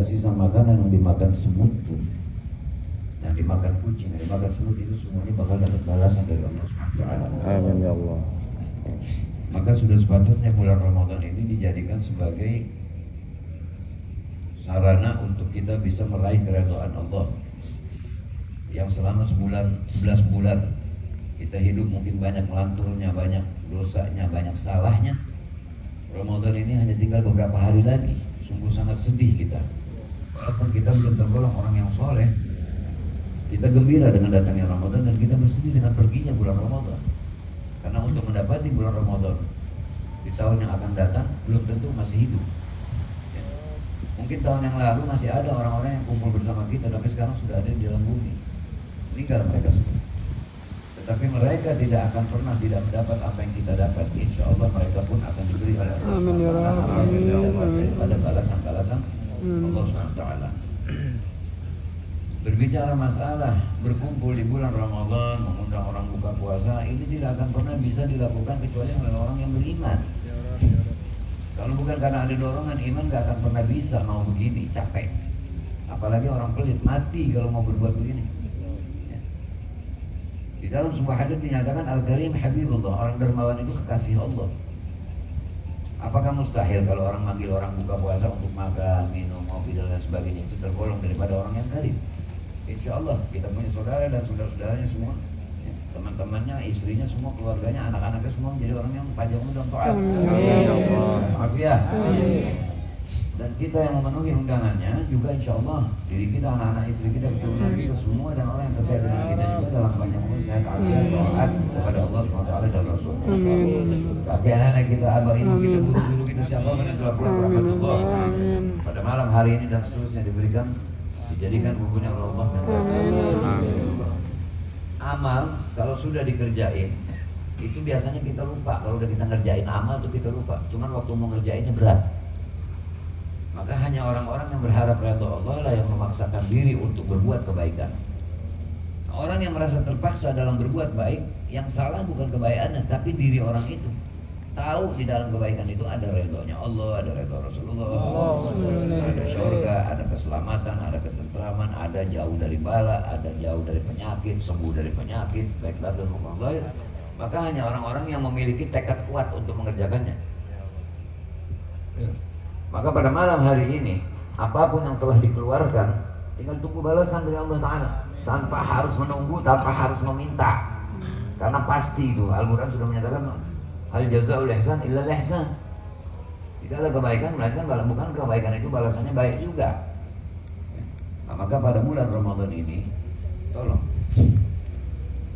sisa-sisa makanan yang dimakan semut pun, yang dimakan kucing, yang dimakan semut itu semuanya bakal dapat balasan dari Allah SWT. Amin ya Allah. Maka sudah sepatutnya bulan Ramadan ini dijadikan sebagai sarana untuk kita bisa meraih keridhaan Allah. Yang selama 11 bulan kita hidup mungkin banyak melanturnya, banyak dosanya, banyak salahnya. Ramadan ini hanya tinggal beberapa hari lagi. Sungguh sangat sedih kita. Walaupun kita belum tergolong orang yang soleh, kita gembira dengan datangnya Ramadan dan kita bersedih dengan perginya bulan Ramadan. Karena untuk mendapati bulan Ramadan di tahun yang akan datang belum tentu masih hidup. Ya. Mungkin tahun yang lalu masih ada orang-orang yang kumpul bersama kita, tapi sekarang sudah ada di dalam bumi. Meninggal mereka semua. Tetapi mereka tidak akan pernah tidak mendapat apa yang kita dapat. Insya Allah mereka pun akan diberi oleh Allah SWT pada balasan-balasan Allah SWT. Berbicara masalah berkumpul di bulan Ramadan, mengundang orang buka puasa, ini tidak akan pernah bisa dilakukan kecuali oleh orang yang beriman. Kalau bukan karena ada dorongan iman, gak akan pernah bisa mau begini, capek. Apalagi orang pelit, mati kalau mau berbuat begini. Ya. Di dalam sebuah hadits dinyatakan Al-Karim Habibullah, orang dermawan itu kekasih Allah. Apakah mustahil kalau orang manggil orang buka puasa untuk makan, minum, ngopi dan lain sebagainya itu tergolong daripada orang yang karim? Insya Allah kita punya saudara dan saudara-saudaranya semua, ya, teman-temannya, istrinya, semua keluarganya, anak-anaknya semua menjadi orang yang panjang umur dan taat. Maaf ya. Dan kita yang memenuhi undangannya juga insya Allah diri kita, anak-anak, istri kita, keturunan kita semua dan orang yang terkait dengan kita juga dalam panjang umur, sehat, afiat, taat kepada Allah SWT dan Rasul. Bagi anak-anak kita, abah ibu kita, guru-guru kita, siapa pun yang telah pulang rahmatullah pada malam hari ini dan seterusnya diberikan, dijadikan gugunya oleh Allah. Amal kalau sudah dikerjain itu biasanya kita lupa. Kalau udah kita ngerjain amal tuh kita lupa. Cuman waktu mau ngerjainnya berat. Maka hanya orang-orang yang berharap ridha Allah lah yang memaksakan diri untuk berbuat kebaikan. Orang yang merasa terpaksa dalam berbuat baik, yang salah bukan kebaikannya tapi diri orang itu. Tahu di dalam kebaikan itu ada ridhonya Allah, ada ridho Rasulullah, ada syurga, ada keselamatan, ada ketentraman, ada jauh dari bala, ada jauh dari penyakit, sembuh dari penyakit, baik batin maupun zahir. Maka hanya orang-orang yang memiliki tekad kuat untuk mengerjakannya. Maka pada malam hari ini, apapun yang telah dikeluarkan, tinggal tunggu balasan dari Allah Ta'ala. Tanpa harus menunggu, tanpa harus meminta. Karena pasti itu, Al-Quran sudah menyatakan hal jazaa'ul ihsan illa ihsan. Tidak ada kebaikan melainkan bukan kebaikan itu balasannya baik juga. Nah, maka pada bulan Ramadan ini tolong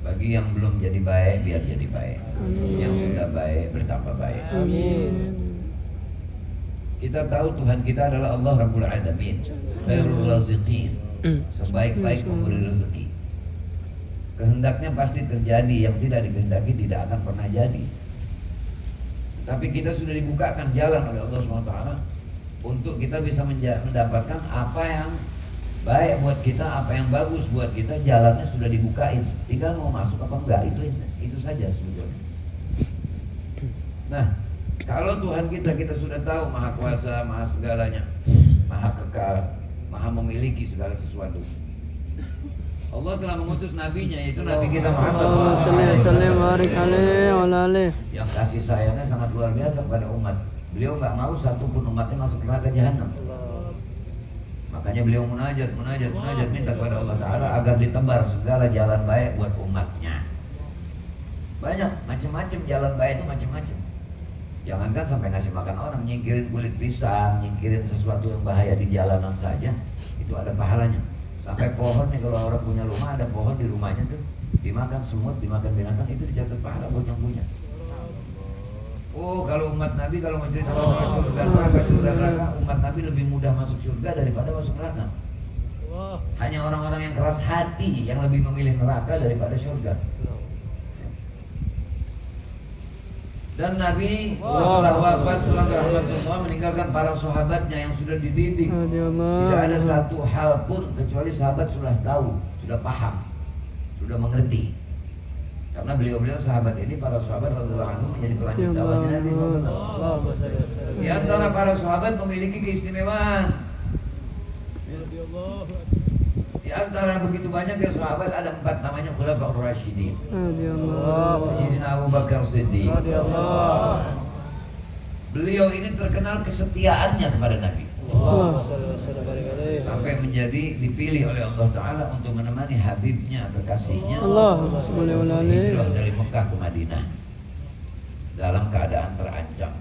bagi yang belum jadi baik biar jadi baik. Amin. Yang sudah baik bertambah baik. Amin. Kita tahu Tuhan kita adalah Allah Rabbul Alamin, khairul raziqin, sebaik-baik pemberi rezeki. Kehendaknya pasti terjadi, yang tidak dikehendaki tidak akan pernah jadi. Tapi kita sudah dibukakan jalan oleh Allah SWT untuk kita bisa mendapatkan apa yang baik buat kita, apa yang bagus buat kita. Jalannya sudah dibukain, tinggal mau masuk apa enggak, itu saja sebetulnya. Nah, kalau Tuhan kita sudah tahu Maha Kuasa, Maha segalanya, Maha kekal, Maha memiliki segala sesuatu. Allah telah mengutus nabinya, yaitu Nabi kita Muhammad yang kasih sayangnya sangat luar biasa kepada umat. Beliau nggak mau satupun umatnya masuk neraka jahanam. Makanya beliau munajat minta kepada Allah Ta'ala agar ditebar segala jalan baik buat umatnya. Banyak macam-macam jalan baik itu macam-macam. Jangankan sampai ngasih makan orang, nyingkirin kulit pisang, nyingkirin sesuatu yang bahaya di jalanan saja, itu ada pahalanya. Sampai pohon nih, kalau orang punya rumah, ada pohon di rumahnya tuh dimakan semut, dimakan binatang, itu dicatat pahala buat yang punya. Oh, kalau umat Nabi kalau menceritakan surga neraka, umat Nabi lebih mudah masuk surga daripada masuk neraka. Hanya orang-orang yang keras hati yang lebih memilih neraka daripada surga. Dan Nabi setelah wafat pulang ke rahmatullah meninggalkan para sahabatnya yang sudah dididik. Tidak ada satu hal pun kecuali sahabat sudah tahu, sudah paham, sudah mengerti. Karena beliau-beliau sahabat ini, para sahabat radhiyallahu anhum menjadi pelanjut dakwahnya Nabi SAW. Di antara para sahabat memiliki keistimewaan. antara begitu banyak ya sahabat ada 4 namanya Khulafaur Rasyidin. Radhiyallahu Sayyidina Abu Bakar Siddiq. radhiyallahu Beliau ini terkenal kesetiaannya kepada Nabi. Allah. Sampai menjadi dipilih oleh Allah Ta'ala untuk menemani Habibnya, kekasihnya Allah untuk subhanahu hijrah dari Mekah ke Madinah dalam keadaan terancam.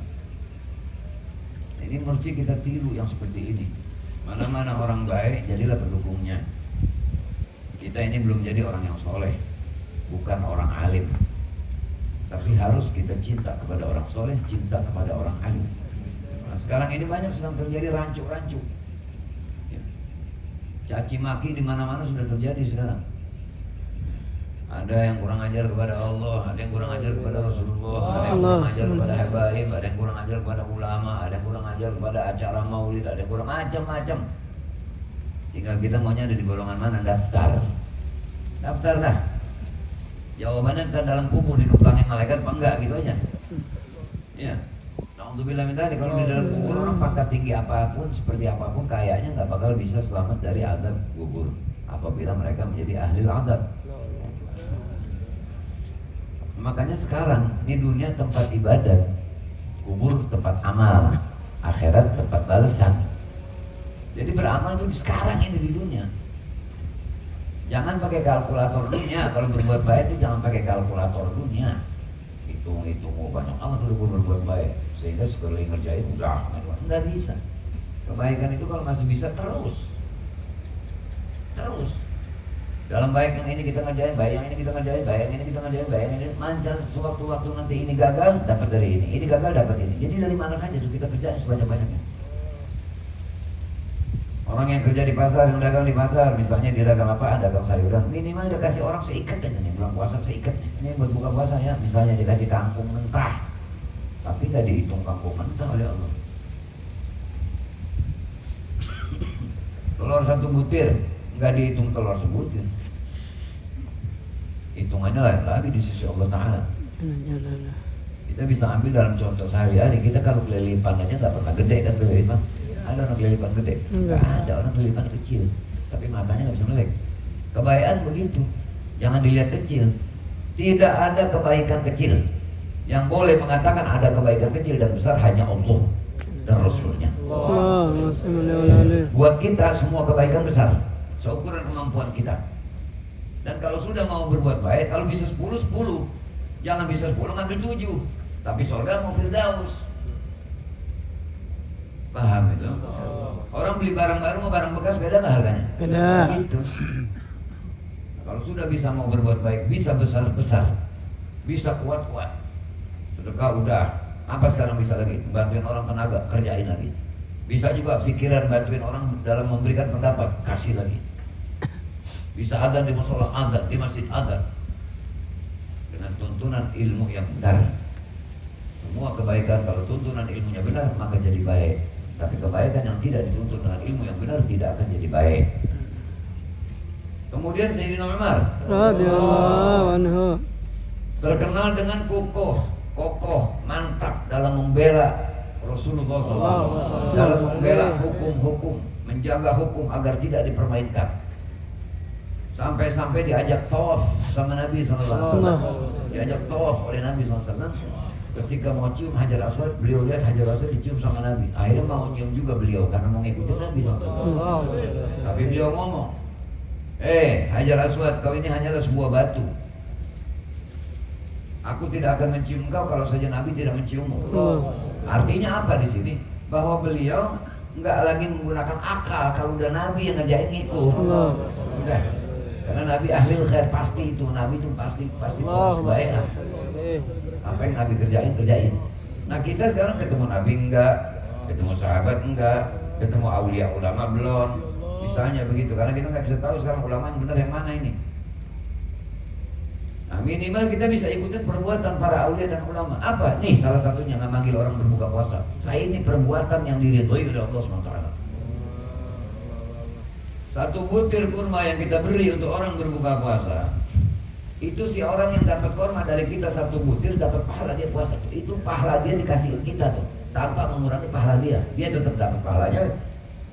Ini mesti kita tiru yang seperti ini. Mana-mana orang baik, jadilah pendukungnya. Kita ini belum jadi orang yang soleh, bukan orang alim, tapi harus kita cinta kepada orang soleh, cinta kepada orang alim. Nah, sekarang ini banyak sedang terjadi rancu-rancu, ya. Caci maki di mana-mana sudah terjadi sekarang. Ada yang kurang ajar kepada Allah, ada yang kurang ajar kepada Rasulullah, ada yang kurang ajar kepada habaib, ada yang kurang ajar kepada ulama, ada yang kurang ajar kepada acara maulid, ada yang kurang macam-macam. Tinggal kita maunya ada di golongan mana, daftar dah. Jawabannya ntar dalam kubur dikepangin malaikat apa enggak gitu aja. Ya. Alhamdulillah minta kalau di dalam kubur orang pangkat tinggi apapun, seperti apapun kayaknya nggak bakal bisa selamat dari azab kubur apabila mereka menjadi ahli azab. Makanya sekarang ini dunia tempat ibadat, kubur tempat amal, akhirat tempat balasan. Jadi beramal itu sekarang ini di dunia. Jangan pakai kalkulator dunia. Kalau berbuat baik itu jangan pakai kalkulator dunia. Hitung banyak amat udah gue berbuat baik sehingga sekali ngerjain udah nggak bisa. Kebaikan itu kalau masih bisa terus dalam baik yang ini kita ngerjain, baik yang ini kita ngerjain, baik yang ini kita ngerjain, baik yang ini mancar. Sewaktu-waktu nanti ini gagal dapat dari ini gagal dapat ini. Jadi dari mana saja tuh kita kerjain sebanyak-banyaknya. Orang yang kerja di pasar, yang dagang di pasar, misalnya dia dagang apa? Dagang sayuran. Minimal dia kasih orang seikat aja nih, bulan puasa seikat. Ini buat buka puasa ya. Misalnya dikasih kangkung mentah, tapi nggak dihitung kangkung mentah oleh Allah. Telur 1 butir, nggak dihitung telur sebutir. Hitungannya lain lagi di sisi Allah Ta'ala. Kita bisa ambil dalam contoh sehari-hari. Kita kalau kelilipan aja nggak pernah gede kan kelilipan. Ada orang kelilipan gede? Nggak ada, orang kelilipan kecil, tapi matanya nggak bisa melek. Kebaikan begitu, jangan dilihat kecil. Tidak ada kebaikan kecil. Yang boleh mengatakan ada kebaikan kecil dan besar hanya Allah dan Rasulnya. Buat kita semua kebaikan besar, seukuran kemampuan kita. Dan kalau sudah mau berbuat baik, kalau bisa 10, jangan bisa 10 ngambil 7, tapi surga mau firdaus. Paham itu? Orang beli barang baru sama barang bekas beda nggak harganya? Beda. Gitu. Kalau sudah bisa mau berbuat baik, bisa besar-besar, bisa kuat-kuat. Sedekah udah. Apa sekarang bisa lagi? Bantuin orang tenaga, kerjain lagi. Bisa juga pikiran bantuin orang dalam memberikan pendapat, kasih lagi. Bisa azan di musola, azan di masjid, azan. Dengan tuntunan ilmu yang benar. Semua kebaikan kalau tuntunan ilmunya benar maka jadi baik. Tapi kebaikan yang tidak dituntun dengan ilmu yang benar tidak akan jadi baik. Kemudian Sayyidina Umar radhiyallahu anhu terkenal dengan kokoh, mantap dalam membela Rasulullah SAW, dalam membela hukum-hukum, menjaga hukum agar tidak dipermainkan. Sampai-sampai diajak tawaf sama Nabi SAW, diajak tawaf oleh Nabi SAW. Ketika mau cium Hajar Aswad, beliau lihat Hajar Aswad dicium sama Nabi. Akhirnya mau cium juga beliau karena mau ngikutin Nabi SAW. Tapi beliau ngomong, Hajar Aswad, kau ini hanyalah sebuah batu. Aku tidak akan mencium kau kalau saja Nabi tidak menciummu. Artinya apa di sini? Bahwa beliau nggak lagi menggunakan akal. Kalau udah Nabi yang ngerjain ngikut. Udah. Karena Nabi ahli khair, pasti itu. Nabi itu pasti kebaikan. Apa yang Nabi kerjain. Nah kita sekarang ketemu Nabi enggak, ketemu sahabat enggak, ketemu aulia ulama belum. Misalnya begitu, karena kita nggak bisa tahu sekarang ulama yang benar yang mana ini. Nah minimal kita bisa ikutin perbuatan para aulia dan ulama. Apa? Nih salah satunya nggak manggil orang berbuka puasa. Saya ini perbuatan yang diridhoi oleh Allah SWT. 1 butir kurma yang kita beri untuk orang berbuka puasa, itu si orang yang dapat kurma dari kita 1 butir dapat pahala dia puasa. Itu pahala dia dikasih kita tuh, tanpa mengurangi pahala dia tetap dapat pahalanya.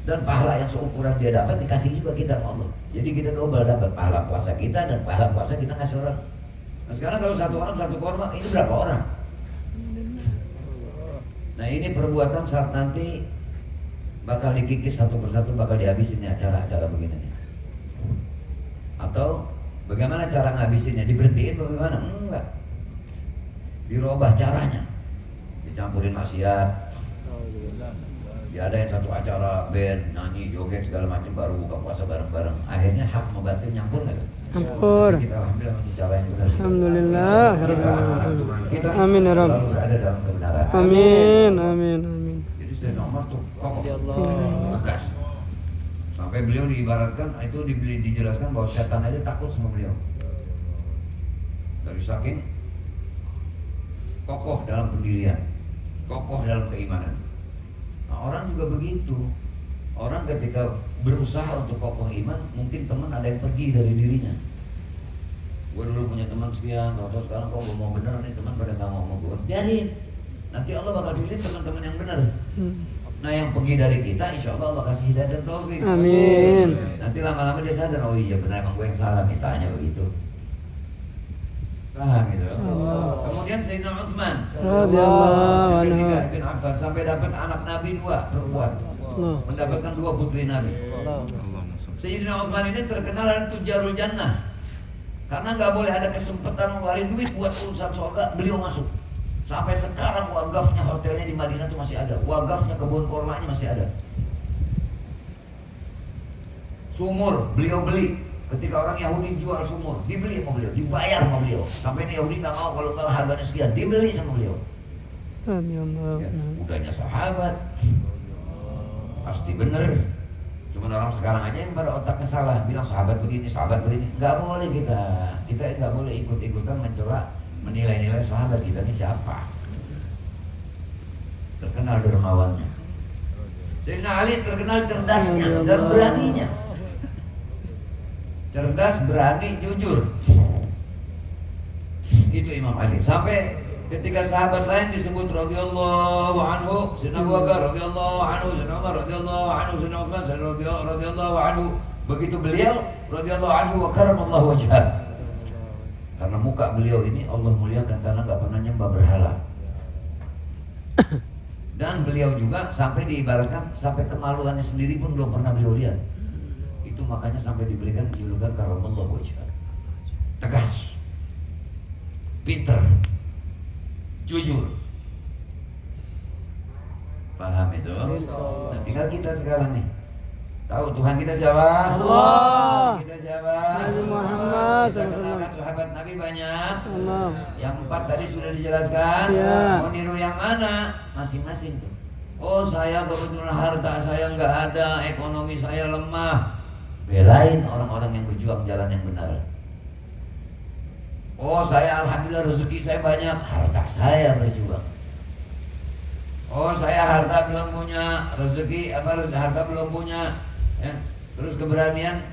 Dan pahala yang seukuran dia dapat dikasih juga kita sama Allah. Jadi kita double dapat pahala puasa kita dan pahala puasa kita ngasih orang. Nah sekarang kalau satu orang satu korma, ini berapa orang? Nah ini perbuatan saat nanti bakal dikikis satu persatu, bakal dihabisin ya acara-acara begini. Atau bagaimana cara ngabisinnya? Diberhentiin bagaimana? Enggak. Dirubah caranya. Dicampurin maksiat. Diadain satu acara band, nyanyi, joget segala macam, baru buka puasa bareng-bareng. Akhirnya hak sama batin nyampur nggak tuh? Nyampur. Kita alhamdulillah masih cara yang benar. Alhamdulillah. Kita Amin ya Rabb. selalu berada dalam kebenaran. Amin, amin, amin. Jadi Sayyidina Umar tuh kokoh, tegas. Sampai beliau diibaratkan itu dijelaskan bahwa setan aja takut sama beliau. Dari saking kokoh dalam pendirian, kokoh dalam keimanan. Nah, orang juga begitu. Orang ketika berusaha untuk kokoh iman, mungkin teman ada yang pergi dari dirinya. Gue dulu punya teman sekian, tahu sekarang kok gue mau bener nih, teman pada nggak mau gue. Biarin. Nanti Allah bakal pilih teman-teman yang benar. Nah yang pergi dari kita, insya Allah Allah kasih hidayah dan taufik. Amin. Nanti lama-lama dia sadar, oh iya benar emang gue yang salah, misalnya begitu. Paham gitu. Kemudian Sayyidina Utsman Radhiyallahu yang ketiga anhu. Ibn Affan sampai dapat anak Nabi 2 perempuan, mendapatkan 2 putri Nabi. Sayyidina Utsman ini terkenal dengan tujarul jannah karena nggak boleh ada kesempatan mengeluarkan duit buat urusan surga, beliau masuk. Sampai sekarang wakafnya hotelnya di Madinah itu masih ada, wakafnya kebun kormanya masih ada. Sumur beliau beli. Ketika orang Yahudi jual sumur, dibeli sama beliau, dibayar sama beliau. Sampai ini Yahudi nggak mau, kalau nggak harganya sekian, dibeli sama beliau. Ya, udahnya sahabat, pasti bener. Cuman orang sekarang aja yang pada otaknya salah, bilang sahabat begini, nggak boleh kita nggak boleh ikut-ikutan mencela, menilai-nilai sahabat kita ini siapa. Terkenal dermawannya. Sayyidina Ali terkenal cerdasnya dan beraninya. Cerdas, berani, jujur. Itu Imam Ali. Sampai ketika sahabat lain disebut radhiyallahu anhu, Sayyidina Abu Bakar radhiyallahu anhu, Sayyidina Umar radhiyallahu anhu, Sayyidina Utsman radhiyallahu anhu. Begitu beliau radhiyallahu anhu wa karamallahu wajhah. Karena muka beliau ini Allah muliakan karena nggak pernah nyembah berhala. Dan beliau juga sampai diibaratkan sampai kemaluannya sendiri pun belum pernah beliau lihat. Itu makanya sampai diberikan julukan karamallahu wajhah. Tegas, pinter, jujur. Paham itu? Nah, tinggal kita sekarang nih. Tahu Tuhan kita siapa? Allah. Kita siapa? Nabi Muhammad Kita kenalkan sahabat Nabi banyak. Allah. Yang 4 tadi sudah dijelaskan. Ya. Mau niru yang mana? Masing-masing tuh. Oh saya kebetulan harta saya nggak ada, ekonomi saya lemah. Belain orang-orang yang berjuang jalan yang benar. Oh saya alhamdulillah rezeki saya banyak, harta saya berjuang. Oh saya harta belum punya, harta belum punya, ya. Terus keberanian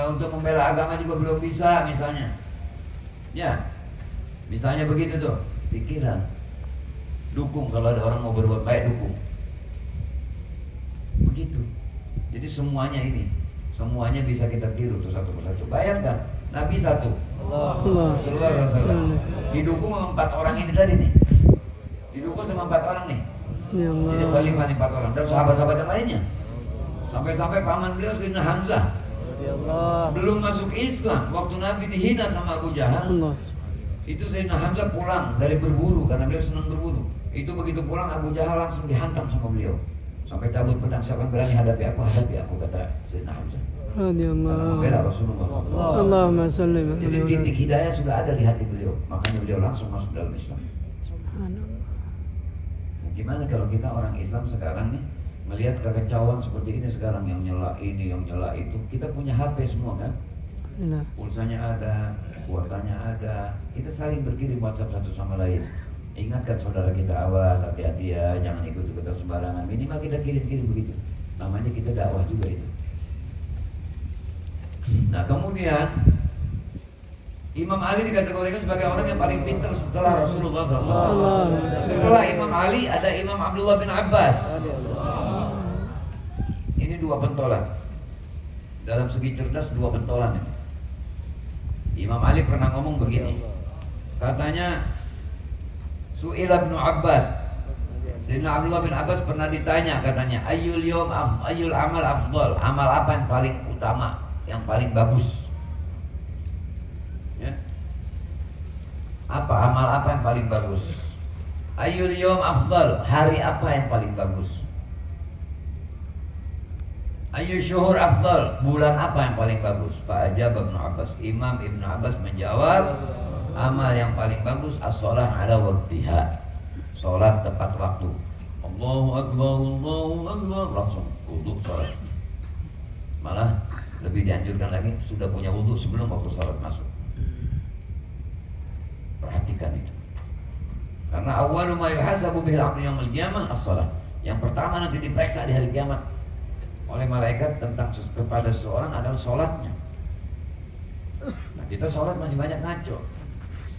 untuk membela agama juga belum bisa misalnya. Ya, misalnya begitu tuh pikiran. Dukung kalau ada orang mau berbuat baik, dukung. Begitu. Jadi semuanya bisa kita tiru tuh satu persatu. Bayangkan Nabi satu, Allah. Sallallahu alaihi wasallam, didukung sama 4 orang ini tadi nih. Didukung sama 4 orang nih. Ya Jadi Allah. khalifah nih 4 orang dan sahabat-sahabat yang lainnya. Sampai-sampai paman beliau Sayyidina Hamzah belum masuk Islam waktu Nabi dihina sama Abu Jahal. Allah. Itu Sayyidina Hamzah pulang dari berburu karena beliau senang berburu. Itu begitu pulang Abu Jahal langsung dihantam sama beliau. Sampai cabut pedang, siapa yang berani hadapi aku kata Sayyidina Hamzah. Karena Radhiyallahu. membela Rasulullah. Allahumma shalli wa Jadi sallim. titik hidayah sudah ada di hati beliau, makanya beliau langsung masuk dalam Islam. Gimana kalau kita orang Islam sekarang nih melihat kekacauan seperti ini sekarang, yang nyela ini, yang nyela itu. Kita punya HP semua kan, pulsanya ada, kuotanya ada. Kita saling berkirim WhatsApp satu sama lain. Ingatkan saudara kita, awas, hati-hati ya, jangan ikut-ikutan sembarangan. Minimal kita kirim-kirim begitu. Namanya kita dakwah juga itu. Nah kemudian Imam Ali dikategorikan sebagai orang yang paling pintar setelah Rasulullah SAW. Setelah Imam Ali ada Imam Abdullah bin Abbas. Ini 2 dua pentolan. Dalam segi cerdas dua pentolan ini. Imam Ali pernah ngomong begini. Katanya Su'ila Ibnu Abbas. Sayyidina Abdullah bin Abbas pernah ditanya, katanya ayyul amal afdal, amal apa yang paling utama, yang paling bagus, ya? Apa amal apa yang paling bagus? Ayyul yawm afdal, hari apa yang paling bagus? Ayyul syuhur afdal, bulan apa yang paling bagus? Fa'ajab Ibnu Abbas, Imam Ibnu Abbas menjawab, amal yang paling bagus as-shalah ala waqtiha, sholat tepat waktu. Allahu Akbar, langsung wudu sholat. Malah lebih dianjurkan lagi sudah punya wudu sebelum waktu sholat masuk. Perhatikan itu. Karena awwalu ma yuhasabu bihil 'abdu yaumil qiyamah as-shalah. Yang pertama nanti diperiksa di hari kiamat oleh malaikat tentang kepada seseorang adalah sholatnya. Nah, kita sholat masih banyak ngaco.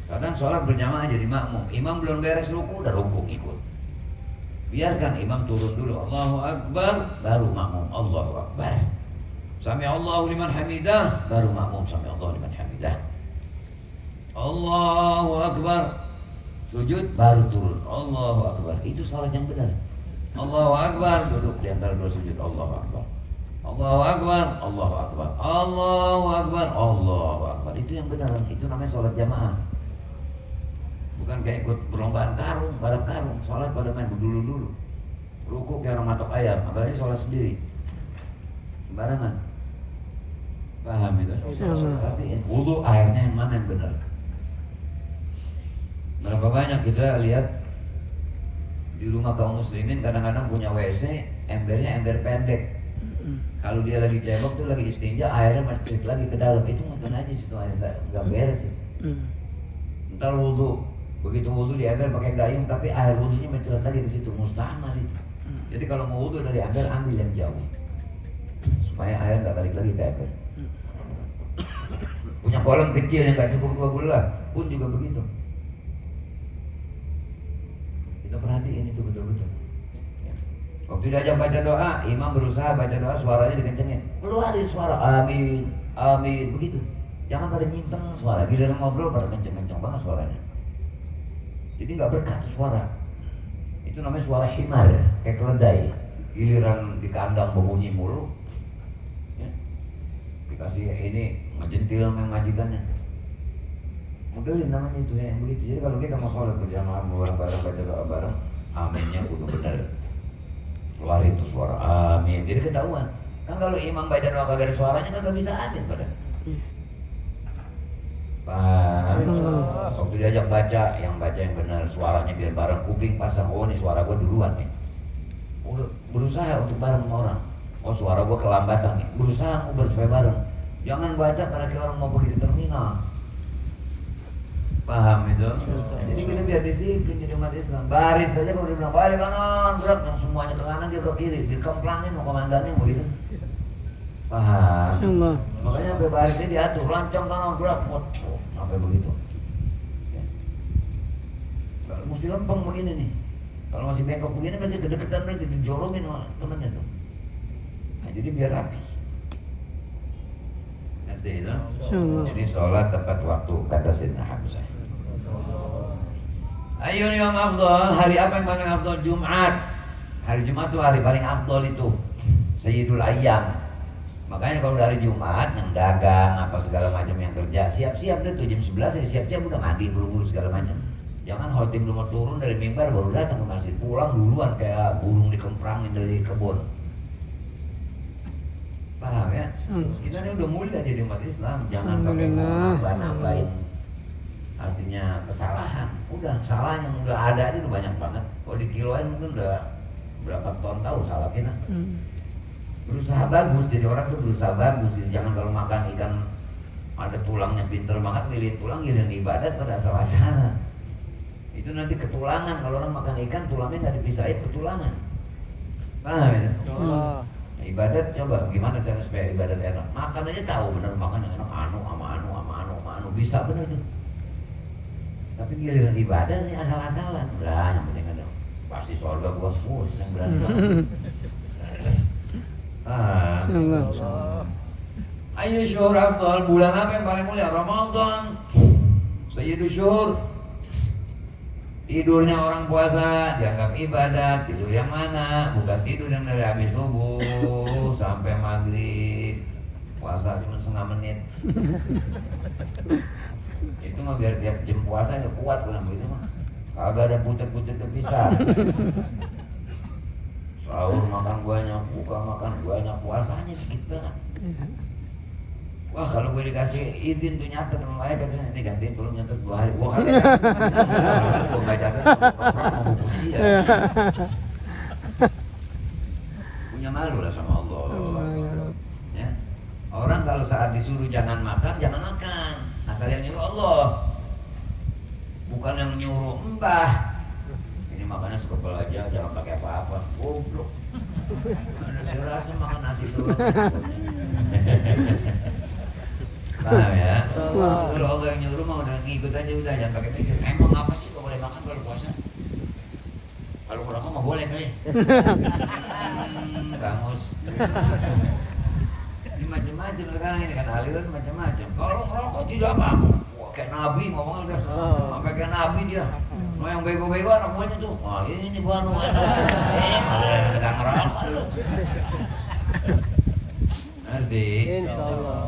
Kadang sholat berjamaah jadi makmum, imam belum beres ruku udah ruku ikut. Biarkan imam turun dulu, Allahu Akbar, baru makmum Allahu Akbar. Sami Allahu liman hamidah, baru makmum sami Allahu liman hamidah. Allahu Akbar, sujud baru turun, Allahu Akbar. Itu sholat yang benar. Allahu Akbar, duduk di antara dua sujud, Allahu Akbar. Allahu Akbar, Allahu Akbar, Allahu Akbar, Allahu Akbar. Itu yang benar, itu namanya sholat jamaah. Bukan kayak ikut perlombaan karung, balap karung, sholat pada main dulu-dulu. Ruku kayak orang matok ayam, apalagi sholat sendiri. Sembarangan. Paham itu? Berarti wudu airnya yang mana yang benar? Berapa banyak kita lihat di rumah kaum muslimin kadang-kadang punya WC, embernya ember pendek. Kalau dia lagi cebok tuh lagi istinja, airnya masuk lagi ke dalam. Itu nggak najis itu air, nggak beres itu. Ntar wudu, begitu wudu di ember pakai gayung, tapi air wudunya mencelat lagi ke situ, mustahil itu. Jadi kalau mau wudu dari ember ambil yang jauh, supaya air nggak balik lagi ke ember. Punya kolam kecil yang nggak cukup 2 bulan pun juga begitu. Kita perhatiin itu betul-betul. Waktu diajak baca doa, imam berusaha baca doa suaranya dikencengin, keluarin suara amin, amin begitu. Jangan pada nyimpang suara, giliran ngobrol pada kenceng-kenceng banget suaranya. Jadi nggak berkah tuh suara. Itu namanya suara himar, kayak keledai. Giliran di kandang berbunyi mulu, ya. Dikasih ini ngejentil sama majikannya. Modelin namanya itu ya, yang begitu. Jadi kalau kita mau sholat berjamaah bareng-bareng baca doa bareng, aminnya kudu benar. Keluar itu suara amin, jadi ketahuan. Kan kalau imam baca doa kagak ada suaranya kan nggak bisa amin pada. Paham? Waktu diajak baca yang benar, suaranya biar bareng, kuping pasang. Oh ini suara gue duluan nih. Berusaha untuk bareng sama orang. Oh suara gue kelambatan nih. Berusaha ngubar supaya bareng. Jangan baca karena kayak orang mau pergi ke terminal. Paham itu? Jadi kita biar disiplin jadi umat Islam. Baris saja kalau dia bilang balik kanan, gerak yang semuanya ke kanan dia ke kiri, dikemplangin mau komandannya mau gitu. Paham? Makanya sampai barisnya diatur, lancang kanan gerak, sampai begitu. Ya. Kalau mesti lempeng begini nih. Kalau masih bengkok begini masih kedekatan berarti dijorongin sama temennya tuh. Nah, jadi biar rapi. Nanti itu. Jadi sholat tepat waktu kata Sayyidina Hamzah. Ayyul yawm afdal, hari apa yang paling afdal? Jumat. Hari Jumat tuh hari paling afdal itu. Sayyidul Ayyam. Makanya kalau dari Jumat yang dagang apa segala macam yang kerja, siap-siap deh tuh jam 11 ya siap-siap udah mandi buru-buru segala macam. Jangan khotib belum mau turun dari mimbar baru datang ke masjid, pulang duluan kayak burung dikemprangin dari kebun. Paham ya? Kita ini udah mulia jadi umat Islam, jangan pakai nambahin artinya kesalahan. Udah salah yang udah ada itu udah banyak banget. Kalau dikiloin mungkin udah berapa tahun tahu salah kita. Berusaha bagus, jadi orang tuh berusaha bagus. Jadi jangan kalau makan ikan ada tulangnya pinter banget milihin tulang, giliran ibadat pada asal-asalan. Itu nanti ketulangan. Kalau orang makan ikan tulangnya nggak dipisahin ketulangan. Paham ya? Nah, ibadat coba gimana cara supaya ibadat enak? Makan aja tahu bener makan yang enak anu sama anu bisa bener tuh. Tapi giliran ibadah nih asal-asalan. Udah yang penting ada pasti surga gua yang berani banget. Allah. Ayo syuhur afdal, bulan apa yang paling mulia? Ramadan. Sayyidu syuhur. Tidurnya orang puasa dianggap ibadat. Tidur yang mana? Bukan tidur yang dari habis subuh sampai maghrib. Puasa cuma setengah menit. Itu mah biar tiap jam puasa nggak kuat bilang begitu mah. Kagak ada putet-putet terpisah. Sahur makan banyak, buka makan banyak, puasanya sedikit banget. Wah kalau gue dikasih izin tuh nyatet sama malaikat ini gantiin tolong nyatet 2 hari. Gue kagak catet. Gue nggak catet. Mau buku dia. Punya malu lah sama Allah. Ya. Orang kalau saat disuruh jangan makan, jangan makan. Asal yang nyuruh Allah, bukan yang nyuruh mbah. Ini makannya sekepel aja, jangan pakai apa-apa. Goblok. Ada saya rasa makan nasi doang. Paham ya? Kalau Allah yang nyuruh mah udah ngikut aja udah, jangan pakai mikir. Emang apa sih kok boleh makan kalau puasa? Kalau ngerokok mah boleh kali. Kamus. Ini macam-macam sekarang ini kan aliran macam-macam. Kalau ngerokok tidak apa-apa. Wah kayak Nabi ngomongnya udah. Sampai kayak Nabi dia. Mau yang bego-bego anak buahnya tuh. Wah ini baru enak. Malah nggak ngerokok lu. Ngerti? Insyaallah.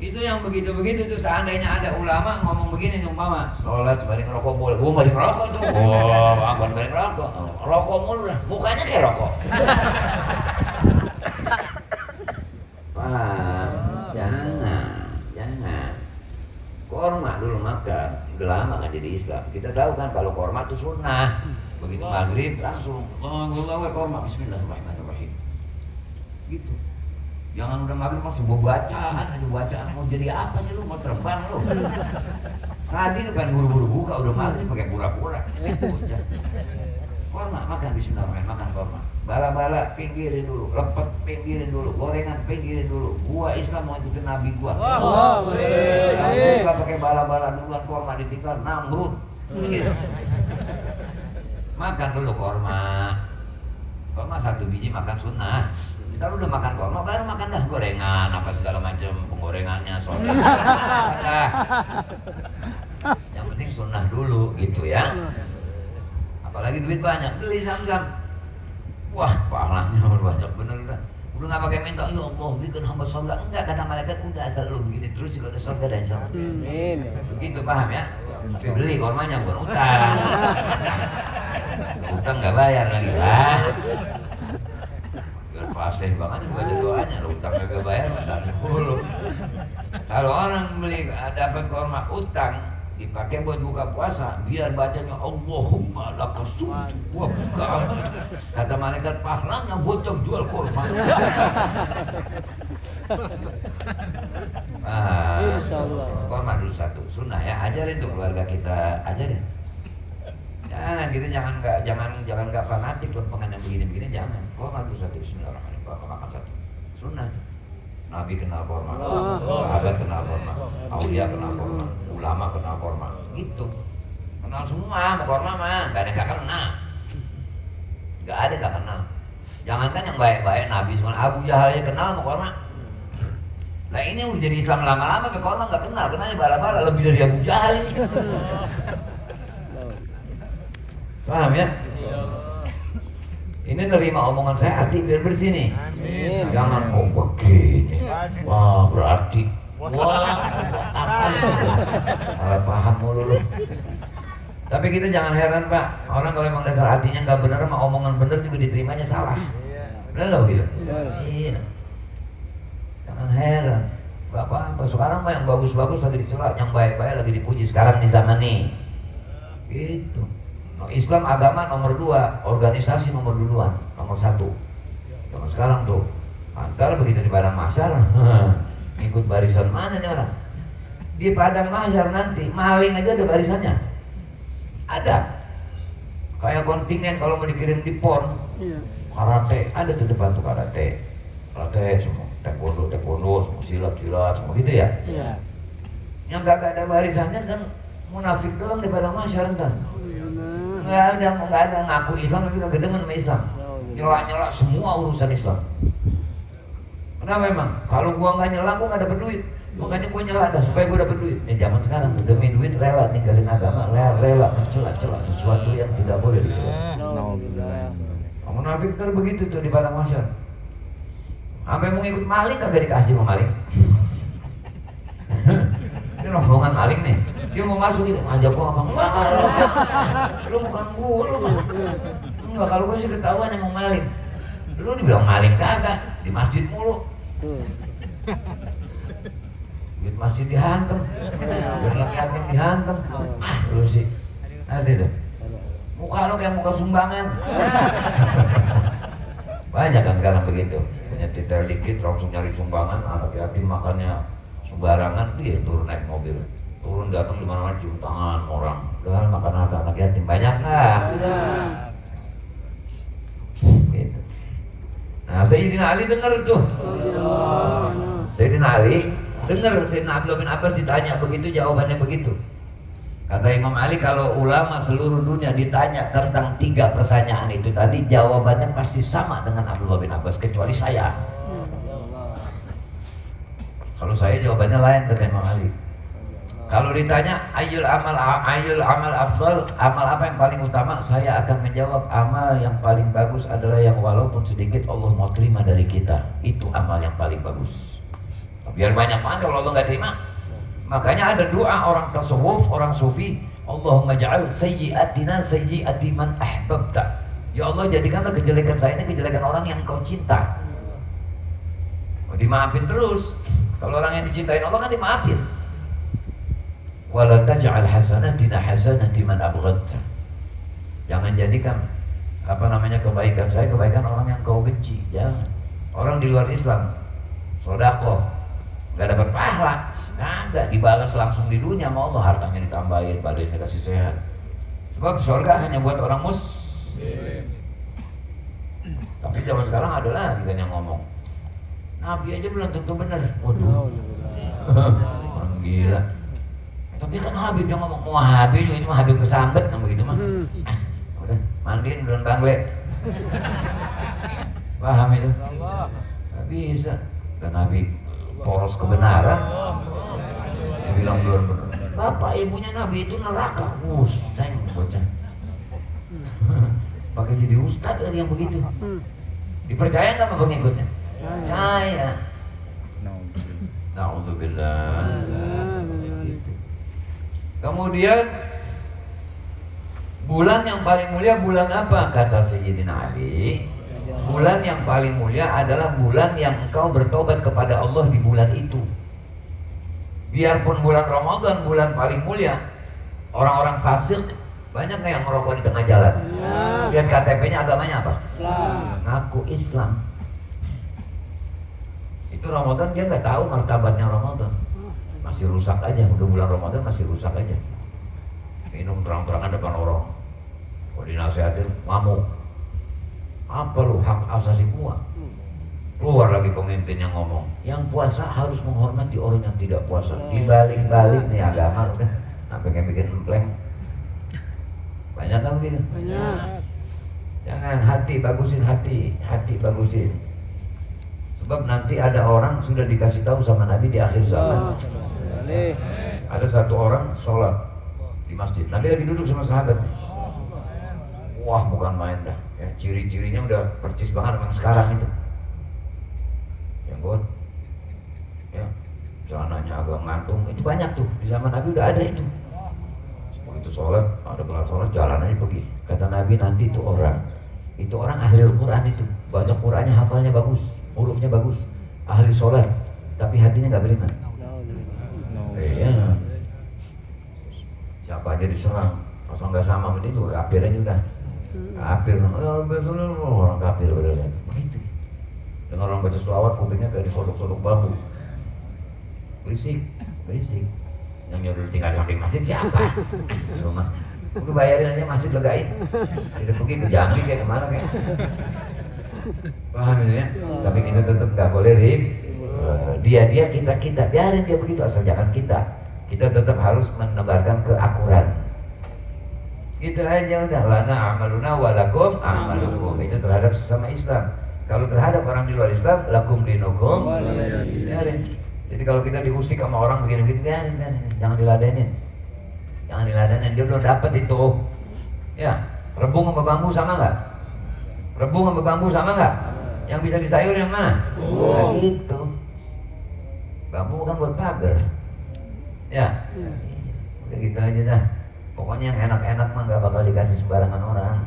Itu yang begitu-begitu tuh seandainya ada ulama ngomong begini nih umpama sholat sebalik ngerokok boleh, gue balik ngerokok tuh, wah bukan balik ngerokok, rokok mulu lah, mukanya kayak rokok. Paham? Jangan. Korma dulu makan, udah lama kan jadi Islam. Kita tahu kan kalau korma itu sunnah. Begitu maghrib langsung, Allah korma, Bismillahirrahmanirrahim. Gitu. Jangan udah maghrib langsung bacaan mau jadi apa sih lu, mau terbang lu. Tadi lu kan buru-buru buka udah maghrib pakai pura-pura. Korma makan bismillahirrahmanirrahim, makan korma. Bala-bala pinggirin dulu, lepet pinggirin dulu, gorengan pinggirin dulu. Gua Islam mau ikutin Nabi gua. Kamu juga pakai bala-bala duluan, korma ditinggal Namrud. Gitu. Makan dulu korma. Korma 1 biji makan sunnah. Ntar udah makan korma baru makan dah gorengan apa segala macam penggorengannya soalnya. Yang penting sunnah dulu gitu ya. Apalagi duit banyak beli Zam-Zam. Wah pahalanya banyak bener udah. Udah nggak pakai minta ya Allah berikan hamba surga, enggak kata malaikat udah asal lu begini terus juga ada surga dan insyaallah. Amin. Begitu paham ya? Tapi beli kormanya bukan utang. Utang nggak bayar lagi lah. Fasih banget baca doanya, utang gak bayar utang dulu. Kalau orang beli dapat korma utang dipakai buat buka puasa, biar bacanya Allahumma lakasumtu wa buka. Kata malaikat pahalanya buat yang jual korma. Korma dulu 1 sunnah ya, ajarin tuh keluarga kita, ajarin. Jangan kita jangan nggak fanatik loh pengen yang begini-begini, jangan. Korma itu 1 bismillahirrahmanirrahim, bapak makan 1 sunnah. Nabi kenal korma, sahabat kenal korma, aulia kenal korma, ulama kenal korma, gitu. Kenal semua sama korma mah, nggak ada yang nggak kenal. Nggak ada nggak kenal. Jangankan yang baik-baik Nabi semua, Abu Jahal aja kenal sama korma. Nah ini udah jadi Islam lama-lama, tapi korma nggak kenalnya bala-bala lebih dari Abu Jahal ini. Paham ya? Ini nerima omongan saya hati biar bersih nih. Amin. Jangan kok begini. Wah berarti apa itu? Salah paham mulu lu. Tapi kita jangan heran Pak. Orang kalau emang dasar hatinya nggak benar sama omongan benar juga diterimanya salah. Benar nggak begitu? Iya. Jangan heran. Gak apa-apa. Sekarang mah yang bagus-bagus lagi dicela, yang baik-baik lagi dipuji. Sekarang nih zaman nih. Gitu. Islam agama nomor 2, organisasi nomor duluan, nomor 1. Zaman sekarang tuh, antara begitu di padang mahsyar, ikut barisan mana nih orang? Di padang mahsyar nanti maling aja ada barisannya, ada. Kayak kontingen kalau mau dikirim di pon, karate ada tuh depan tuh karate semua, taekwondo, semua silat semua gitu ya. Yang gak ada barisannya kan munafik doang di padang mahsyar kan. Nggak ada ngaku Islam tapi kagak demen sama Islam, nyela semua urusan Islam. Kenapa emang? Kalau gua nggak nyela, gua nggak dapet duit. Makanya gua nyela dah supaya gua dapet duit. Ini zaman sekarang tuh demi duit rela ninggalin agama, rela mencela-cela sesuatu yang tidak boleh dicela. Munafik ter begitu tuh di padang mahsyar. Sampai mau ngikut maling kagak dikasih mau maling. Ini rombongan maling nih. Dia mau masuk gitu, ngajak gua apa? Enggak. Lu bukan gua, lu mah. Enggak, kalau gua sih ketahuan yang mau maling. Lu dibilang maling kagak, di masjid mulu. Di masjid dihantem. Berlaki yakin dihantem. Lu sih. Nanti tuh. Muka lu kayak muka sumbangan. Banyak kan sekarang begitu. Punya titel dikit langsung nyari sumbangan, anak yatim makannya sembarangan, dia turun naik mobil. Turun datang di mana-mana cium tangan orang. Udah makan anak yatim banyak nggak? Gitu. Nah, Sayyidina Ali dengar tuh. Sayyidina Ali dengar Sayyidina Abdullah bin Abbas ditanya begitu, jawabannya begitu. Kata Imam Ali, kalau ulama seluruh dunia ditanya tentang 3 pertanyaan itu tadi, jawabannya pasti sama dengan Abdullah bin Abbas, kecuali saya. Kalau saya jawabannya lain, kata Imam Ali. Kalau ditanya ayul amal afdal, amal apa yang paling utama, saya akan menjawab amal yang paling bagus adalah yang walaupun sedikit Allah mau terima dari kita. Itu amal yang paling bagus. Biar banyak banget kalau Allah nggak terima. Makanya ada doa orang tasawuf, orang sufi, Allahumma ja'al sayyi'atina sayyi'ati man ahbabta. Ya Allah, jadikanlah kejelekan saya ini kejelekan orang yang kau cinta. Dimaafin terus. Kalau orang yang dicintain Allah kan dimaafin. Wala taj'al hasanatina hasanati man abghadta. Jangan jadikan kebaikan saya kebaikan orang yang kau benci. Jangan. Orang di luar Islam sedekah enggak dapat pahala. Kagak, dibalas langsung di dunia sama Allah, hartanya ditambahin, badannya dikasih sehat. Sebab surga hanya buat orang muslim. Tapi zaman sekarang ada lagi kan yang ngomong, Nabi aja belum tentu benar. Waduh, orang gila. Tapi kan Habib yang ngomong, mau Habib juga itu mah Habib kesambet, kan begitu mah. Udah, mandiin belum bangle. Paham itu? Gak bisa. Dan Habib poros kebenaran. Bilang belum benar. Bapak ibunya Nabi itu neraka. Saya bocah. Pakai jadi ustad lagi yang begitu. Dipercaya nggak sama pengikutnya? Percaya. Nauzubillah. Kemudian bulan yang paling mulia bulan apa? Kata Sayyidina Ali. Bulan yang paling mulia adalah bulan yang engkau bertobat kepada Allah di bulan itu. Biarpun bulan Ramadan bulan paling mulia, orang-orang fasik banyak nggak yang merokok di tengah jalan? Lihat KTP-nya agamanya apa? Ngaku Islam. Itu Ramadan dia nggak tahu martabatnya Ramadan. Masih rusak aja, udah bulan Ramadan masih rusak aja. Minum terang-terangan depan orang. Kalau dinasihatin ngamuk. Apa lu hak asasi gua? Keluar lagi pemimpin yang ngomong, yang puasa harus menghormati orang yang tidak puasa. Dibalik-balik nih agama udah sampai kayak bikin empleng. Banyak kan begitu? Banyak. Jangan, hati bagusin. Sebab nanti ada orang sudah dikasih tahu sama Nabi di akhir zaman. Ada satu orang sholat di masjid. Nabi lagi duduk sama sahabatnya. Wah, bukan main dah. Ya, ciri-cirinya udah percis banget dengan sekarang itu. Jenggot, ya, celananya agak ngantung, itu banyak tuh di zaman Nabi udah ada itu. Begitu sholat, ada kelar sholat, jalanannya pergi. Kata Nabi nanti itu orang ahli Al-Quran itu, baca Qurannya hafalnya bagus, hurufnya bagus, ahli sholat, tapi hatinya nggak beriman. Ya, siapa aja diserang, pasal nggak sama itu kafir aja udah, kafir, orang kafir udah lihat, begitu. Dengan orang baca selawat kupingnya kayak disodok-sodok bambu. Berisik. Yang nyuruh tinggal samping masjid siapa? Semua. Udah bayarin aja masjid legain. Tidak pergi ke Jambi kayak kemana kayak. Paham itu ya? Tapi kita tetap nggak boleh dia kita biarin dia begitu asal jangan kita. Kita tetap harus menebarkan keakuran. Gitu aja udah. Lana amaluna walakum amalukum. Itu terhadap sesama Islam. Kalau terhadap orang di luar Islam, lakum dinukum biarin. Jadi kalau kita diusik sama orang begini-begini, biarin, jangan diladenin. Jangan diladenin, dia belum dapat itu. Ya, rebung sama bambu sama nggak? Rebung sama bambu sama nggak? Yang bisa disayur yang mana? Nah, gitu. Bambu kan buat pagar. Ya, udah gitu aja dah. Pokoknya yang enak-enak mah nggak bakal dikasih sembarangan orang.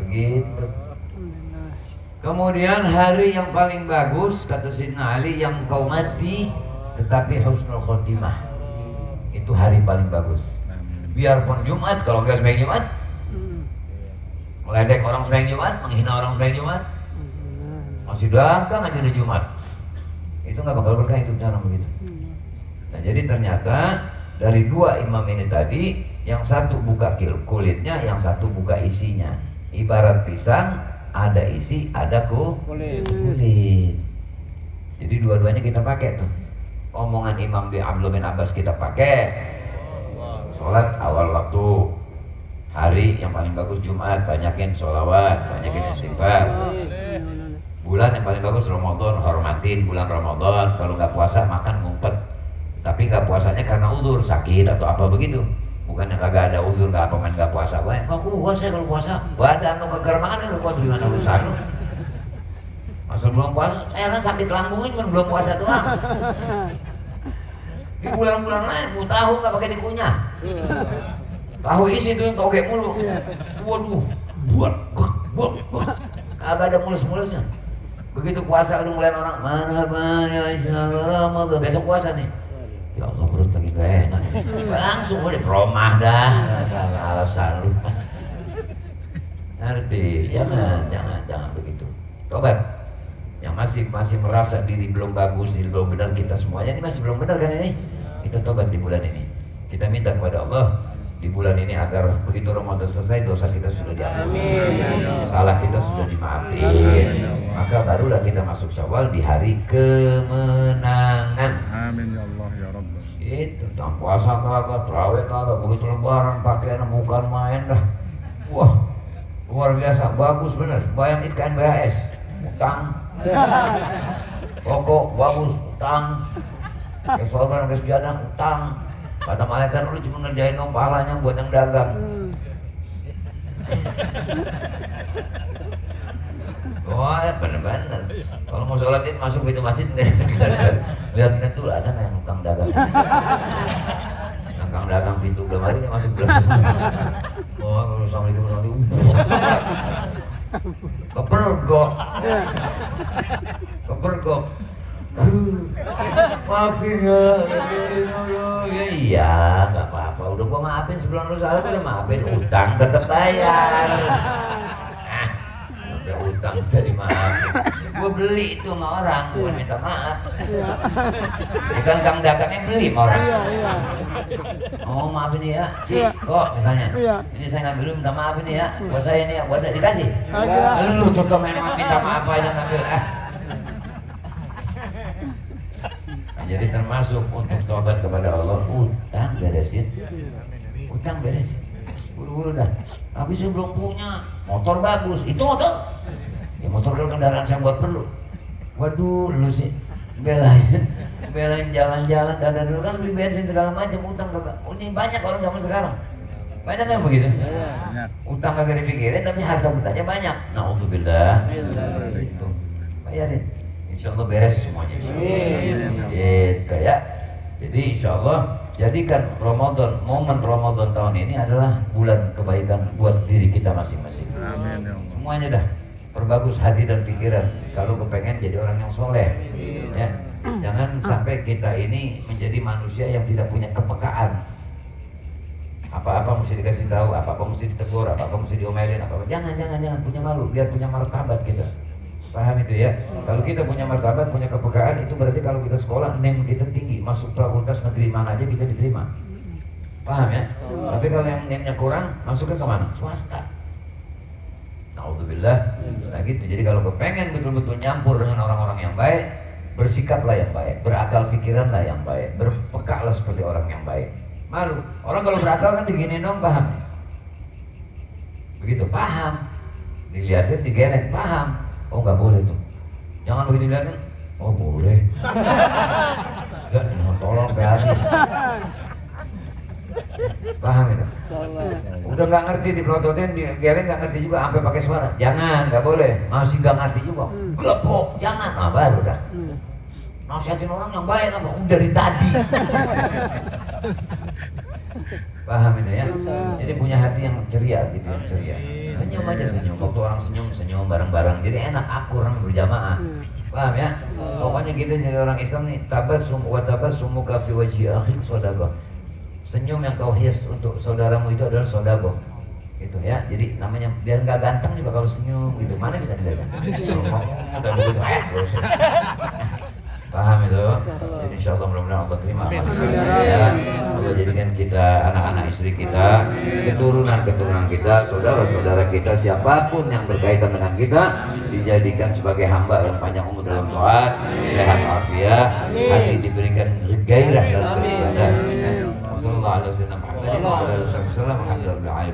Begitu. Kemudian hari yang paling bagus kata Sayyidina Ali, yang kau mati tetapi husnul khotimah. Itu hari paling bagus. Biarpun Jumat, kalau enggak sembahyang Jumat, meledek orang sembahyang Jumat, menghina orang sembahyang Jumat, masih dagang aja di Jumat, itu nggak bakal berkah hidup orang begitu. Nah jadi ternyata dari dua imam ini tadi, yang satu buka kulitnya, yang satu buka isinya. Ibarat pisang, ada isi, ada kulit. Jadi dua-duanya kita pakai tuh. Omongan Imam Abdullah bin Abbas kita pakai. Sholat awal waktu, hari yang paling bagus Jumat, banyakin sholawat, banyakin istighfar. Bulan yang paling bagus Ramadan, hormatin bulan Ramadan. Kalau nggak puasa makan ngumpet. Tapi nggak puasanya karena uzur, sakit atau apa begitu. Bukannya kagak ada uzur, nggak apa main nggak puasa. Aku puasa kalau puasa, badan lo keker banget kan, kuat gimana urusan lo? Masa belum puasa, kan sakit lambungin kan belum puasa doang. Di bulan-bulan lain, tahu nggak pakai dikunyah. Tahu isi itu yang toge mulu. Waduh, buat, kagak ada mulus-mulusnya. Begitu puasa udah mulai orang mana Ramadan, besok puasa nih. Ya Allah, perut lagi gak enak. Langsung udah promah dah. Alasan lu. Ngerti? Jangan begitu. Tobat. Yang masih merasa diri belum bagus, diri belum benar, kita semuanya ini masih belum benar kan ini? Kita tobat di bulan ini. Kita minta kepada Allah di bulan ini agar begitu Ramadan selesai, dosa kita sudah diampuni, salah kita sudah dimaafin, maka barulah kita masuk Syawal di hari kemenangan. Amin ya Allah ya Rabb. Itu, jangan puasa kagak, terawih kagak, begitu lebaran pakaian bukan main dah. Wah, luar biasa, bagus bener. Bayangin kain BHS, utang, pokok bagus, utang, kesorban ke sejadah, utang. Kata malaikat, lu cuma ngerjain dong pahalanya buat yang dagang. Wah, bener-bener. Kalau mau sholat itu masuk pintu masjid, lihat tuh ada nggak yang tukang dagang? Tukang dagang pintu belum ada, dia masuk belum. Oh, assalamualaikum warahmatullahi wabarakatuh. Kepergok. Maafin ya. Iya, nggak apa-apa. Udah gua maafin sebelum lu salah, gua udah maafin. Utang tetap bayar. Udah utang sudah dimaafin. Gua beli itu sama orang, bukan minta maaf. Bukan kang dagangnya beli sama orang. Oh maafin ya, Cik, kok misalnya. Ini saya ngambil dulu, minta maaf ini ya. Buat saya ini ya, buat saya dikasih. Lu tuh memang minta maaf aja ngambil Jadi termasuk untuk tobat kepada Allah, utang beresin. Buru-buru dah. Habis saya belum punya motor bagus, itu motor. Ya motor kalau kendaraan saya buat perlu. Waduh, lu sih belain jalan-jalan, dadah dulu kan beli bensin segala macam, utang kagak. Ini banyak orang zaman sekarang. Banyak kan begitu? Banyak. Utang kagak dipikirin tapi harta bendanya banyak. Nauzubillah. Itu. Bayarin. Insyaallah beres semuanya. Gitu ya. Jadi insyaallah jadikan Ramadan, momen Ramadan tahun ini adalah bulan kebaikan buat diri kita masing-masing. Amin ya Allah. Semuanya dah. Perbagus hati dan pikiran kalau kepengen jadi orang yang soleh ya. Jangan sampai kita ini menjadi manusia yang tidak punya kepekaan. Apa-apa mesti dikasih tahu, apa-apa mesti ditegur, apa-apa mesti diomelin, apa-apa. Jangan punya malu, biar punya martabat kita. Paham itu ya? Kalau kita punya martabat, punya kepekaan, itu berarti kalau kita sekolah NIM kita tinggi, masuk fakultas negeri mana aja kita diterima. Paham ya? Tapi kalau yang NIM-nya kurang, masuknya ke mana? Swasta. Alhamdulillah. Nah gitu. Jadi kalau kepengen betul-betul nyampur dengan orang-orang yang baik, bersikaplah yang baik, berakal pikiranlah yang baik, berpekalah seperti orang yang baik. Malu. Orang kalau berakal kan diginiin dong, paham? Begitu, paham. Dilihatin, digeleng, paham. Oh nggak boleh tuh. Jangan begitu lihatnya. Oh boleh. Ya, tolong sampai habis. Paham itu? Udah nggak ngerti di pelototin, di geleng nggak ngerti juga sampai pakai suara. Jangan, nggak boleh. Masih nggak ngerti juga. Gelepok, jangan. Nah baru dah. Nasihatin orang yang baik apa? Udah dari tadi. Paham itu ya? Jadi punya hati yang ceria gitu, yang ceria. Senyum aja senyum. Waktu orang senyum senyum bareng-bareng. Jadi enak akur orang berjamaah. Paham ya? Pokoknya kita jadi orang Islam nih. Tabassum wa tabassumuka fi wajhi akhik shadaqah. Senyum yang kau hias untuk saudaramu itu adalah sodako, gitu ya. Jadi namanya biar nggak ganteng juga kalau senyum gitu, manis kan dia. Kalau ngomong udah begitu terus. Paham itu? Jadi insya Allah mudah-mudahan Allah terima amal kita ya. Allah jadikan kita, anak-anak istri kita, keturunan kita, saudara-saudara kita, siapapun yang berkaitan dengan kita dijadikan sebagai hamba yang panjang umur dalam taat, sehat afiat, hati diberikan gairah dalam beribadah. Sallallahu alaihi wasallam Muhammadin wa ala alihi wasallam alhamdulillah.